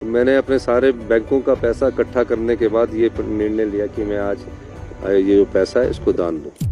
मैंने अपने सारे बैंकों का पैसा इकट्ठा करने के बाद ये निर्णय लिया कि मैं आज ये जो पैसा है इसको दान दूं।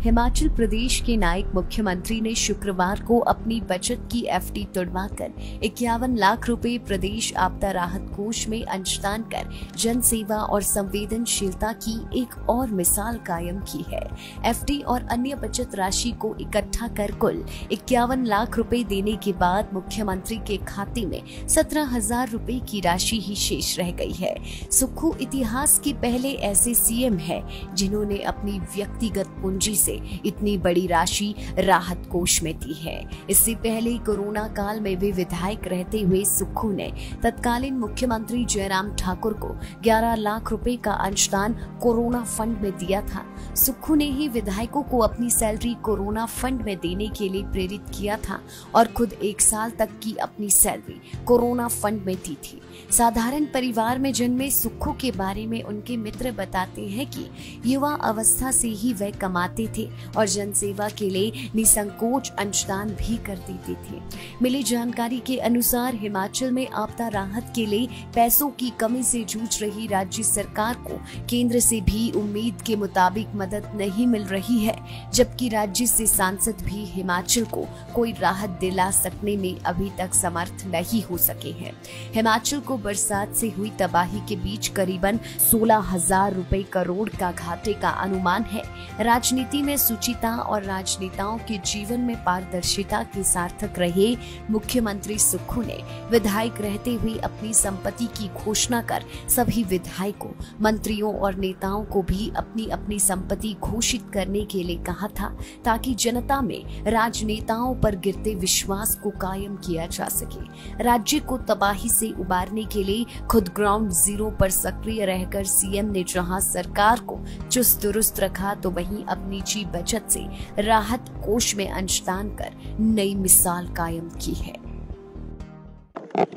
हिमाचल प्रदेश के नायब मुख्यमंत्री ने शुक्रवार को अपनी बचत की एफडी तुड़वाकर 51 लाख रुपए प्रदेश आपदा राहत कोष में अंशदान कर जन सेवा और संवेदनशीलता की एक और मिसाल कायम की है। एफडी और अन्य बचत राशि को इकट्ठा कर कुल 51 लाख रुपए देने के बाद मुख्यमंत्री के खाते में 17,000 रुपए की राशि ही शेष रह गई है। सुक्खू इतिहास के पहले ऐसे सीएम है जिन्होंने अपनी व्यक्तिगत पूंजी से इतनी बड़ी राशि राहत कोष में दी है। इससे पहले कोरोना काल में भी विधायक रहते हुए सुक्खू ने तत्कालीन मुख्यमंत्री जयराम ठाकुर को 11 लाख रुपए का अंशदान कोरोना फंड में दिया था। सुक्खू ने ही विधायकों को अपनी सैलरी कोरोना फंड में देने के लिए प्रेरित किया था और खुद 1 साल तक की अपनी सैलरी कोरोना फंड में दी थी। साधारण परिवार में जन्मे सुक्खू के बारे में उनके मित्र बताते हैं कि युवा अवस्था से ही वह कमाते थे और जनसेवा के लिए निसंकोच अंशदान भी कर देते थे। मिली जानकारी के अनुसार हिमाचल में आपदा राहत के लिए पैसों की कमी से जूझ रही राज्य सरकार को केंद्र से भी उम्मीद के मुताबिक मदद नहीं मिल रही है, जबकि राज्य से सांसद भी हिमाचल को कोई राहत दिला सकने में अभी तक समर्थ नहीं हो सके हैं। हिमाचल को बरसात से हुई तबाही के बीच करीबन 16,000 रुपए करोड़ का घाटे का अनुमान है। राजनीति में सुचिता और राजनेताओं के जीवन में पारदर्शिता के सार्थक रहे मुख्यमंत्री सुक्खू ने विधायक रहते हुए अपनी संपत्ति की घोषणा कर सभी विधायकों, मंत्रियों और नेताओं को भी अपनी अपनी संपत्ति घोषित करने के लिए कहा था, ताकि जनता में राजनेताओं पर गिरते विश्वास को कायम किया जा सके। राज्य को तबाही से उबारने के लिए खुद ग्राउंड जीरो पर सक्रिय रहकर सीएम ने जहां सरकार को चुस्त दुरुस्त रखा, तो वहीं अपनी निजी बचत से राहत कोष में अंशदान कर नई मिसाल कायम की है।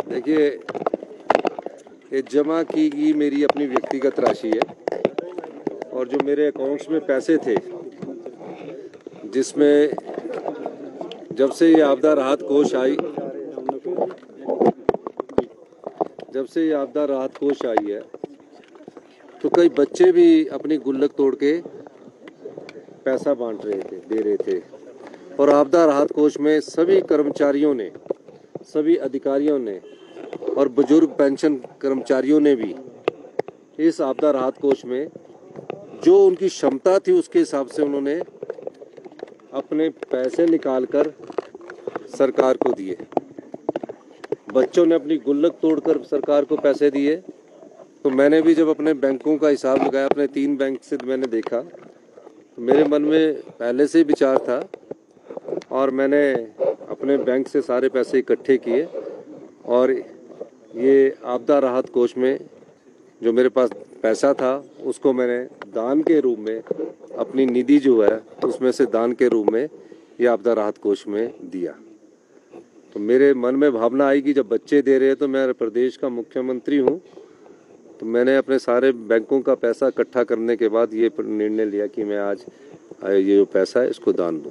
देखिए, ये जमा की गई मेरी अपनी व्यक्तिगत राशि है और जो मेरे अकाउंट्स में पैसे थे, जिसमें जब से ये आपदा राहत कोष आई है तो कई बच्चे भी अपनी गुल्लक तोड़ के पैसा बांट रहे थे, दे रहे थे। और आपदा राहत कोष में सभी कर्मचारियों ने, सभी अधिकारियों ने और बुजुर्ग पेंशन कर्मचारियों ने भी इस आपदा राहत कोष में जो उनकी क्षमता थी उसके हिसाब से उन्होंने अपने पैसे निकालकर सरकार को दिए। बच्चों ने अपनी गुल्लक तोड़कर सरकार को पैसे दिए। तो मैंने भी जब अपने बैंकों का हिसाब लगाया, अपने 3 बैंक से मैंने देखा, तो मेरे मन में पहले से ही विचार था और मैंने अपने बैंक से सारे पैसे इकट्ठे किए और ये आपदा राहत कोष में जो मेरे पास पैसा था उसको मैंने दान के रूप में, अपनी निधि जो है उसमें से दान के रूप में ये आपदा राहत कोष में दिया। तो मेरे मन में भावना आई कि जब बच्चे दे रहे हैं तो मैं प्रदेश का मुख्यमंत्री हूँ, तो मैंने अपने सारे बैंकों का पैसा इकट्ठा करने के बाद ये निर्णय लिया कि मैं आज ये जो पैसा है इसको दान दूं।